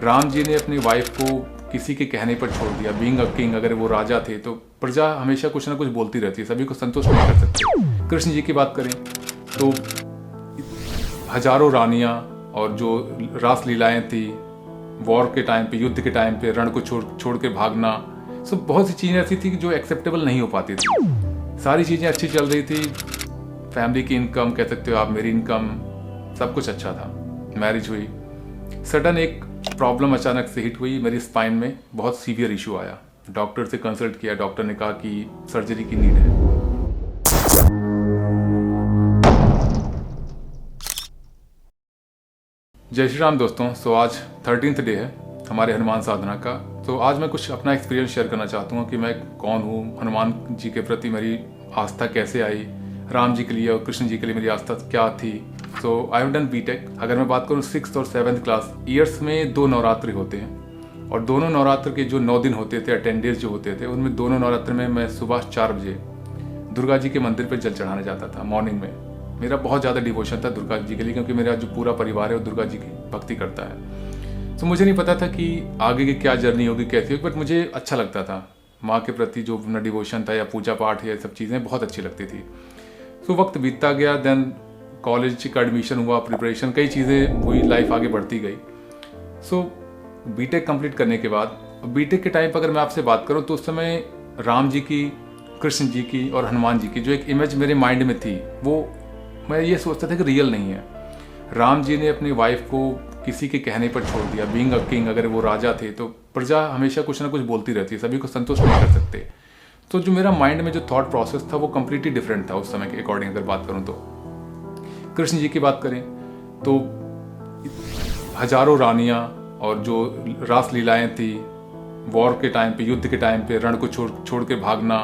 राम जी ने अपनी वाइफ को किसी के कहने पर छोड़ दिया। बीइंग अ किंग, अगर वो राजा थे तो प्रजा हमेशा कुछ ना कुछ बोलती रहती है, सभी को संतुष्ट नहीं कर सकते। कृष्ण जी की बात करें तो हजारों रानियां और जो रास लीलाएं थी, वॉर के टाइम पे, युद्ध के टाइम पे रण को छोड़ के भागना, सब बहुत सी चीज़ें ऐसी थी जो एक्सेप्टेबल नहीं हो पाती थी। सारी चीज़ें अच्छी चल रही थी, फैमिली की इनकम कह सकते हो आप, मेरी इनकम, सब कुछ अच्छा था। मैरिज हुई, सडन एक प्रॉब्लम अचानक से हिट हुई मेरी स्पाइन में, बहुत सीवियर इशू आया। डॉक्टर से कंसल्ट किया, डॉक्टर ने कहा कि सर्जरी की नीड है। जय श्री राम दोस्तों। सो आज 13th डे है हमारे हनुमान साधना का। तो आज मैं कुछ अपना एक्सपीरियंस शेयर करना चाहता हूँ कि मैं कौन हूँ, हनुमान जी के प्रति मेरी आस्था कैसे आई, राम जी के लिए और कृष्ण जी के लिए मेरी आस्था क्या थी। सो आई हैव डन बीटेक। अगर मैं बात करूँ 6th और 7th क्लास, ईयर्स में 2 नवरात्रि होते हैं और दोनों नवरात्र के जो 9 दिन होते थे, 10 डेज जो होते थे, उनमें दोनों नवरात्र में मैं सुबह 4 बजे दुर्गा जी के मंदिर पर जल चढ़ाने जाता था मॉर्निंग में। मेरा बहुत ज़्यादा डिवोशन था दुर्गा जी के लिए, क्योंकि मेरा जो पूरा परिवार है वो दुर्गा जी की भक्ति करता है। तो मुझे नहीं पता था कि आगे की क्या जर्नी होगी, कैसी होगी, बट मुझे अच्छा लगता था। माँ के प्रति जो अपना डिवोशन था या पूजा पाठ, ये सब चीज़ें बहुत अच्छी लगती थी। तो वक्त बीतता गया, देन कॉलेज का एडमिशन हुआ, प्रिपरेशन, कई चीज़ें हुई, लाइफ आगे बढ़ती गई। सो बीटेक कंप्लीट करने के बाद, बीटेक के टाइम पर अगर मैं आपसे बात करूँ तो उस समय राम जी की, कृष्ण जी की और हनुमान जी की जो एक इमेज मेरे माइंड में थी, वो मैं ये सोचता था कि रियल नहीं है। राम जी ने अपनी वाइफ को किसी के कहने पर छोड़ दिया। बीइंग अ किंग, अगर वो राजा थे तो प्रजा हमेशा कुछ ना कुछ बोलती रहती है, सभी को संतुष्ट नहीं कर सकते। तो जो मेरा माइंड में जो थॉट प्रोसेस था वो कम्प्लीटली डिफरेंट था उस समय के अकॉर्डिंग अगर बात करूँ तो। कृष्ण जी की बात करें तो हजारों रानियां और जो रास लीलाएं थी, वॉर के टाइम पे, युद्ध के टाइम पे रण को छोड़ के भागना,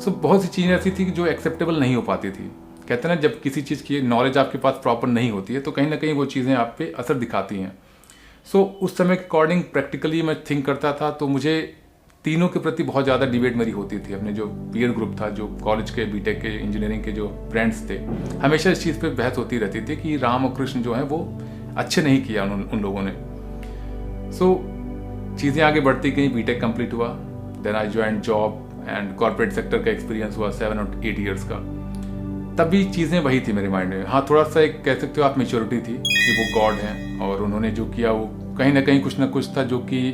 सब बहुत सी चीज़ें ऐसी थी जो एक्सेप्टेबल नहीं हो पाती थी। कहते हैं ना, जब किसी चीज़ की नॉलेज आपके पास प्रॉपर नहीं होती है तो कहीं ना कहीं वो चीज़ें आप पे असर दिखाती हैं। सो उस समय के अकॉर्डिंग प्रैक्टिकली मैं थिंक करता था, तो मुझे तीनों के प्रति बहुत ज़्यादा डिबेट मेरी होती थी। अपने जो पीयर ग्रुप था, जो कॉलेज के, बीटेक के, इंजीनियरिंग के जो फ्रेंड्स थे, हमेशा इस चीज़ पे बहस होती रहती थी कि राम और कृष्ण जो हैं वो अच्छे नहीं किया उन लोगों ने। सो चीज़ें आगे बढ़ती गई, बीटेक कंप्लीट हुआ, then I join job and corporate sector का एक्सपीरियंस हुआ 7 और 8 ईयर्स का। तभी चीज़ें वही थी मेरे माइंड में। हाँ, थोड़ा सा एक कह सकते हो आप मेच्योरिटी थी कि वो गॉड हैं और उन्होंने जो किया वो कहीं ना कहीं कुछ ना कुछ था जो कि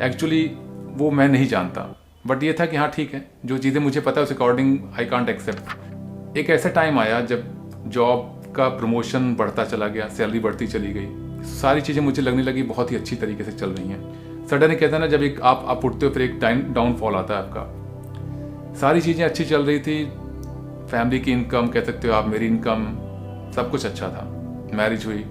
एक्चुअली वो मैं नहीं जानता। बट ये था कि हाँ ठीक है, जो चीज़ें मुझे पता है उस अकॉर्डिंग आई कांट एक्सेप्ट। एक ऐसा टाइम आया जब जॉब का प्रमोशन बढ़ता चला गया, सैलरी बढ़ती चली गई, सारी चीज़ें मुझे लगने लगी बहुत ही अच्छी तरीके से चल रही हैं। सडन कहता है ना, जब एक आप उठते हो फिर एक डाउनफॉल आता है आपका। सारी चीज़ें अच्छी चल रही थी, फैमिली की इनकम कह सकते हो आप, मेरी इनकम, सब कुछ अच्छा था। मैरिज हुई,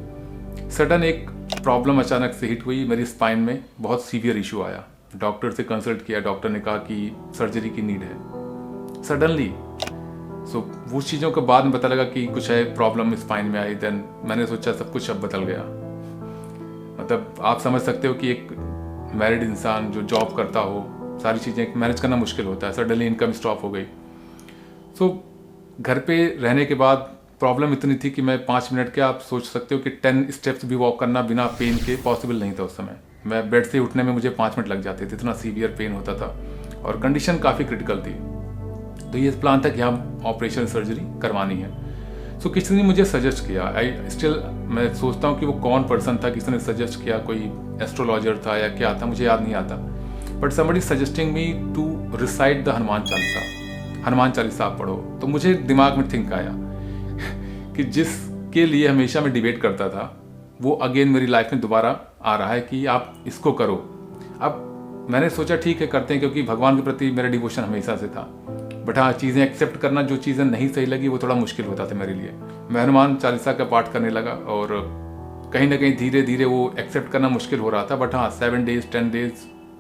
सडन एक प्रॉब्लम अचानक से हिट हुई मेरी स्पाइन में, बहुत सीवियर इशू आया। डॉक्टर से कंसल्ट किया, डॉक्टर ने कहा कि सर्जरी की नीड है सडनली। सो वो चीज़ों के बाद में पता लगा कि कुछ है, प्रॉब्लम स्पाइन में आई। देन मैंने सोचा सब कुछ अब बदल गया। मतलब आप समझ सकते हो कि एक मैरिड इंसान जो जॉब करता हो, सारी चीज़ें मैनेज करना मुश्किल होता है। सडनली इनकम स्टॉप हो गई। सो घर पे रहने के बाद प्रॉब्लम इतनी थी कि मैं 5 मिनट के, आप सोच सकते हो कि 10 स्टेप्स भी वॉक करना बिना पेन के पॉसिबल नहीं था उस समय। मैं बेड से उठने में मुझे 5 मिनट लग जाते थे, इतना सीवियर पेन होता था और कंडीशन काफ़ी क्रिटिकल थी। तो ये प्लान था कि हम ऑपरेशन सर्जरी करवानी है। सो किसी ने मुझे सजेस्ट किया, मैं सोचता हूँ कि वो कौन पर्सन था, किसी ने सजेस्ट किया, कोई एस्ट्रोलॉजर था या क्या था, मुझे याद नहीं आता। But somebody suggesting me to recite the Hanuman Chalisa आप पढ़ो। तो मुझे दिमाग में थिंक आया कि जिसके लिए हमेशा मैं डिबेट करता था वो अगेन मेरी लाइफ में दोबारा आ रहा है कि आप इसको करो। अब मैंने सोचा ठीक है करते हैं, क्योंकि भगवान के प्रति मेरा डिवोशन हमेशा से था। बट हाँ, चीज़ें एक्सेप्ट करना, जो चीज़ें नहीं सही लगी वो थोड़ा मुश्किल होता था मेरे लिए। मैं हनुमान चालीसा का पाठ करने लगा और कहीं ना कहीं धीरे धीरे वो एक्सेप्ट करना मुश्किल हो रहा था। बट हाँ, 7 डेज, 10 डेज,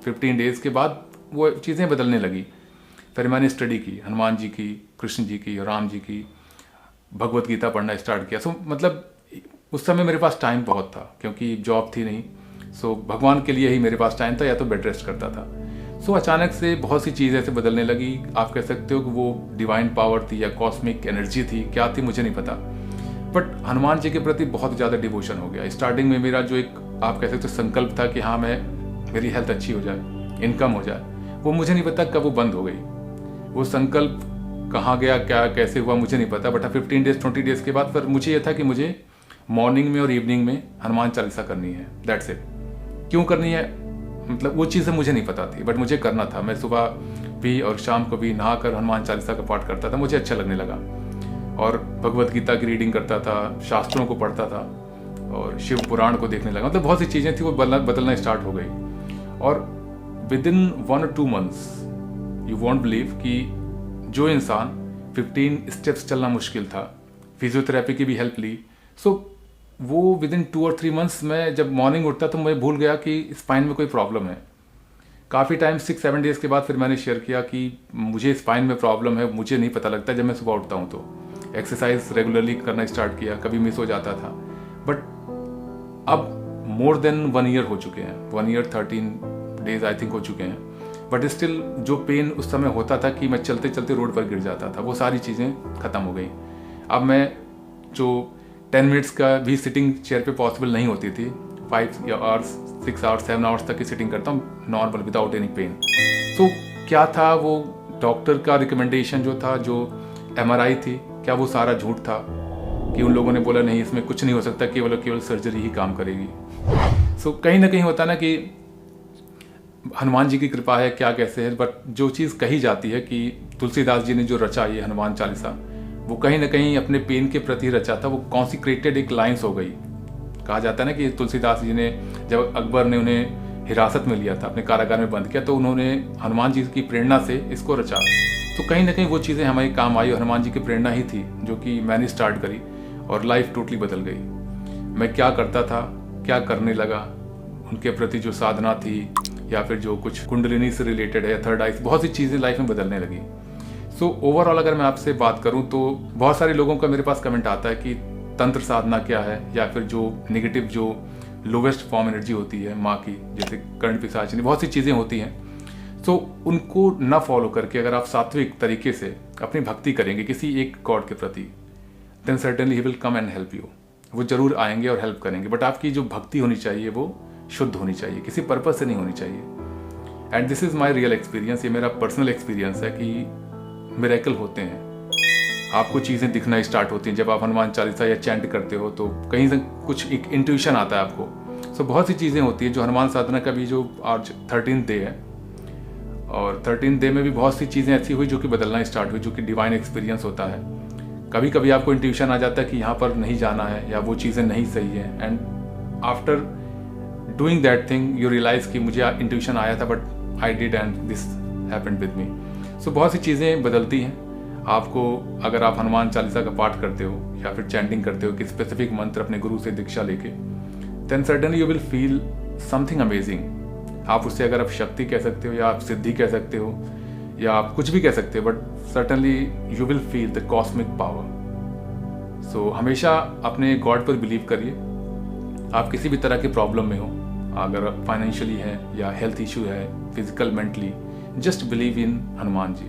15 डेज के बाद वो चीज़ें बदलने लगी। फिर मैंने स्टडी की, हनुमान जी की, कृष्ण जी की, राम जी की, भगवत गीता पढ़ना स्टार्ट किया। सो मतलब उस समय मेरे पास टाइम बहुत था, क्योंकि जॉब थी नहीं। सो भगवान के लिए ही मेरे पास टाइम था, या तो बेड रेस्ट करता था। सो अचानक से बहुत सी चीज़ें ऐसे बदलने लगी। आप कह सकते हो कि वो डिवाइन पावर थी या कॉस्मिक एनर्जी थी, क्या थी मुझे नहीं पता। बट हनुमान जी के प्रति बहुत ज़्यादा डिवोशन हो गया। स्टार्टिंग में मेरा जो एक आप कह सकते हो संकल्प था कि हाँ मेरी हेल्थ अच्छी हो जाए, इनकम हो जाए, वो मुझे नहीं पता कब वो बंद हो गई। वो संकल्प कहाँ गया, क्या कैसे हुआ मुझे नहीं पता, बट 15 डेज 20 डेज के बाद पर मुझे ये था कि मुझे मॉर्निंग में और इवनिंग में हनुमान चालीसा करनी है, दैट्स इट। क्यों करनी है मतलब वो चीज़ें मुझे नहीं पता थी, बट मुझे करना था। मैं सुबह भी और शाम को भी नहा कर हनुमान चालीसा का पाठ करता था, मुझे अच्छा लगने लगा। और भगवत गीता की रीडिंग करता था, शास्त्रों को पढ़ता था और शिव पुराण को देखने लगा। मतलब बहुत सी चीज़ें थी वो बदलना स्टार्ट हो गई। और with in 1 or 2 months you won't believe कि जो इंसान 15 स्टेप्स चलना मुश्किल था, फिजियोथेरेपी की भी हेल्प ली, सो वो विद इन 2 or 3 months में जब मॉर्निंग उठता तो मैं भूल गया कि स्पाइन में कोई प्रॉब्लम है। काफ़ी टाइम 6-7 डेज़ के बाद फिर मैंने शेयर किया कि मुझे स्पाइन में प्रॉब्लम है, मुझे नहीं पता लगता जब मैं सुबह उठता हूँ। तो एक्सरसाइज रेगुलरली करना स्टार्ट किया, कभी मिस हो जाता था, बट अब मोर देन 1 year हो चुके हैं, 1 year 13 days आई थिंक हो चुके हैं। बट स्टिल जो पेन उस समय होता था कि मैं चलते चलते रोड पर गिर जाता था, वो सारी चीज़ें ख़त्म हो गई। अब मैं जो 10 मिनट्स का भी सिटिंग चेयर पे पॉसिबल नहीं होती थी, 5 hours 6 hours 7 hours तक की सिटिंग करता हूँ नॉर्मल विदाउट एनी पेन। तो क्या था वो डॉक्टर का रिकमेंडेशन जो था, जो MRI थी, क्या वो सारा झूठ था कि उन लोगों ने बोला नहीं इसमें कुछ नहीं हो सकता, केवल सर्जरी ही काम करेगी। सो कहीं ना कहीं होता ना कि हनुमान जी की कृपा है, क्या कैसे है, बट जो चीज़ कही जाती है कि तुलसीदास जी ने जो रचा ये हनुमान चालीसा, वो कहीं ना कहीं अपने पेन के प्रति रचा था। वो कॉन्सिक्रेटेड एक लाइन्स हो गई। कहा जाता है ना कि तुलसीदास जी ने जब अकबर ने उन्हें हिरासत में लिया था, अपने कारागार में बंद किया, तो उन्होंने हनुमान जी की प्रेरणा से इसको रचा। तो कहीं ना कहीं वो चीज़ें हमारे काम आई और हनुमान जी की प्रेरणा ही थी जो कि मैंने स्टार्ट करी और लाइफ टोटली बदल गई। मैं क्या करता था, क्या करने लगा, उनके प्रति जो साधना थी या फिर जो कुछ कुंडलिनी से रिलेटेड है, थर्ड आइज, बहुत सी चीज़ें लाइफ में बदलने लगी। सो ओवरऑल अगर मैं आपसे बात करूं तो बहुत सारे लोगों का मेरे पास कमेंट आता है कि तंत्र साधना क्या है, या फिर जो नेगेटिव जो लोवेस्ट फॉर्म एनर्जी होती है माँ की, जैसे कर्ण पिशाचिनी, बहुत सी चीज़ें होती हैं। सो उनको ना फॉलो करके अगर आप सात्विक तरीके से अपनी भक्ति करेंगे किसी एक गॉड के प्रति, then certainly he will come and help you. वो जरूर आएंगे और हेल्प करेंगे, बट आपकी जो भक्ति होनी चाहिए वो शुद्ध होनी चाहिए, किसी पर्पज से नहीं होनी चाहिए। And this is my real experience, ये मेरा पर्सनल एक्सपीरियंस है कि मिरेकल होते हैं, आपको चीज़ें दिखना स्टार्ट होती हैं जब आप हनुमान चालीसा या चैंट करते हो, तो कहीं से कुछ एक इंट्यूशन आता है आपको। सो बहुत सी चीज़ें होती हैं जो हनुमान साधना का भी जो आज 13th डे है, और 13th डे में भी बहुत सी चीज़ें ऐसी हुई जो कि बदलना स्टार्ट हुई, जो कि डिवाइन एक्सपीरियंस होता है। कभी कभी आपको इंट्यूशन आ जाता है कि यहाँ पर नहीं जाना है या वो चीज़ें नहीं सही है, and after doing that thing you realise कि मुझे इंट्यूशन आया था but I did and this happened with me. So बहुत सी चीज़ें बदलती हैं आपको अगर आप हनुमान चालीसा का पाठ करते हो या फिर चैंटिंग करते हो कि स्पेसिफिक मंत्र अपने गुरु से दीक्षा लेके, then certainly you will feel something amazing. आप उससे अगर आप शक्ति कह सकते हो या आप सिद्धि कह सकते हो या आप कुछ भी कह सकते हो, but certainly you will feel the cosmic power. So हमेशा अपने गॉड पर बिलीव करिए। आप किसी भी तरह की प्रॉब्लम में हो, अगर फाइनेंशियली है या हेल्थ इशू है, physical mentally, just believe in Hanuman ji.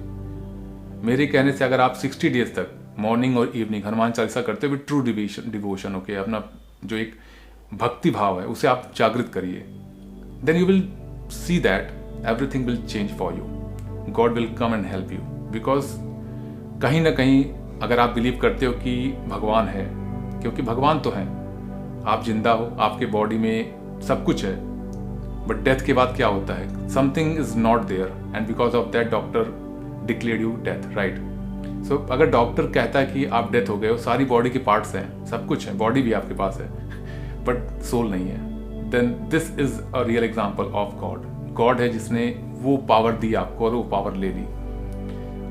मेरे कहने से अगर आप 60 डेज तक मॉर्निंग और इवनिंग हनुमान चालीसा करते हुए ट्रू डिवोशन ओके, अपना जो एक भक्ति भाव है उसे आप जागृत करिए, then you will see that everything will change for you. God will come and help you, because कहीं ना कहीं अगर आप बिलीव करते हो कि भगवान है, क्योंकि भगवान तो है, आप जिंदा हो, आपके बॉडी में सब कुछ है, बट डेथ के बाद क्या होता है, something is not there, and because of that doctor declare you death, right. So अगर डॉक्टर कहता है कि आप डेथ हो गए हो, सारी बॉडी के पार्ट्स हैं, सब कुछ है, बॉडी भी आपके पास है, बट सोल नहीं है, then this is a real example of God. God है जिसने वो पावर दी आपको और वो पावर ले ली।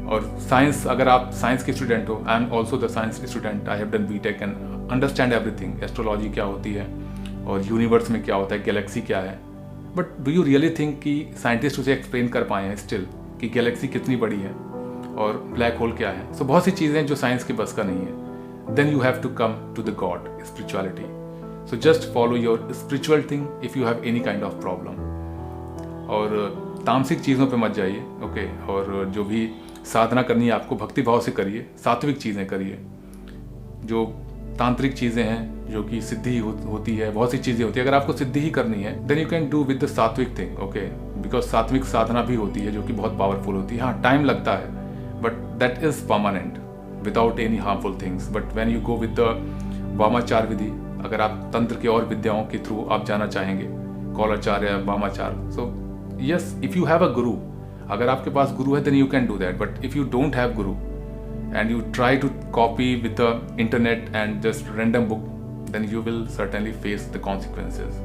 और साइंस, अगर आप साइंस के स्टूडेंट हो, I am also the science student, I have done B Tech and understand everything, astrology क्या होती है और यूनिवर्स में क्या होता है, गैलेक्सी क्या है, but do you really think कि साइंटिस्ट उसे एक्सप्लेन कर पाए हैं स्टिल कि गैलेक्सी कितनी बड़ी है और ब्लैक होल क्या है। सो बहुत सी चीज़ें जो साइंस के बस का नहीं है। Then you have to come to the god, spirituality. So just follow your spiritual thing if you have any kind of problem. और तामसिक चीज़ों पे मत जाइए, ओके। और जो भी साधना करनी है आपको भक्ति भाव से करिए, सात्विक चीज़ें करिए। जो तांत्रिक चीज़ें हैं जो कि सिद्धि होती है, बहुत सी चीज़ें होती है। अगर आपको सिद्धि ही करनी है then you can do with the सात्विक थिंग, ओके, बिकॉज सात्विक साधना भी होती है जो कि बहुत पावरफुल होती है। हाँ, टाइम लगता है but that is permanent without any harmful things. But when you go with the vamachar vidhi, अगर आप तंत्र के और विद्याओं के थ्रू आप जाना चाहेंगे, कौलाचार या वामाचार, so yes, if you have a guru, अगर आपके पास गुरु है then you can do that. But if you don't have guru and you try to copy with the internet and just random book, then you will certainly face the consequences.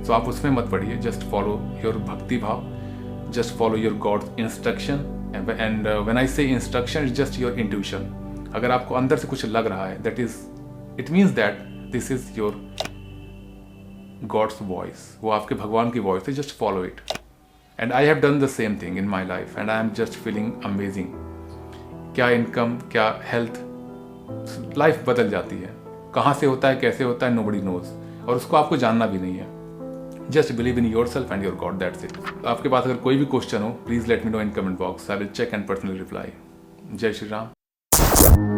So आप उसमें मत पड़िए, just follow your भक्ति भाव, just follow your God's instruction, and when I say instruction, it's just your intuition. अगर आपको अंदर से कुछ लग रहा है, it means that this is your God's voice, वो आपके भगवान की voice है, just follow it. And I have done the same thing in my life and I am just feeling amazing. क्या इनकम, क्या हेल्थ, लाइफ बदल जाती है। कहाँ से होता है, कैसे होता है, नोबडी नोज, और उसको आपको जानना भी नहीं है। Just believe in your self and your god, that's it. आपके पास अगर कोई भी क्वेश्चन हो, please let me know in comment box, I will check and personally reply. जय श्री राम।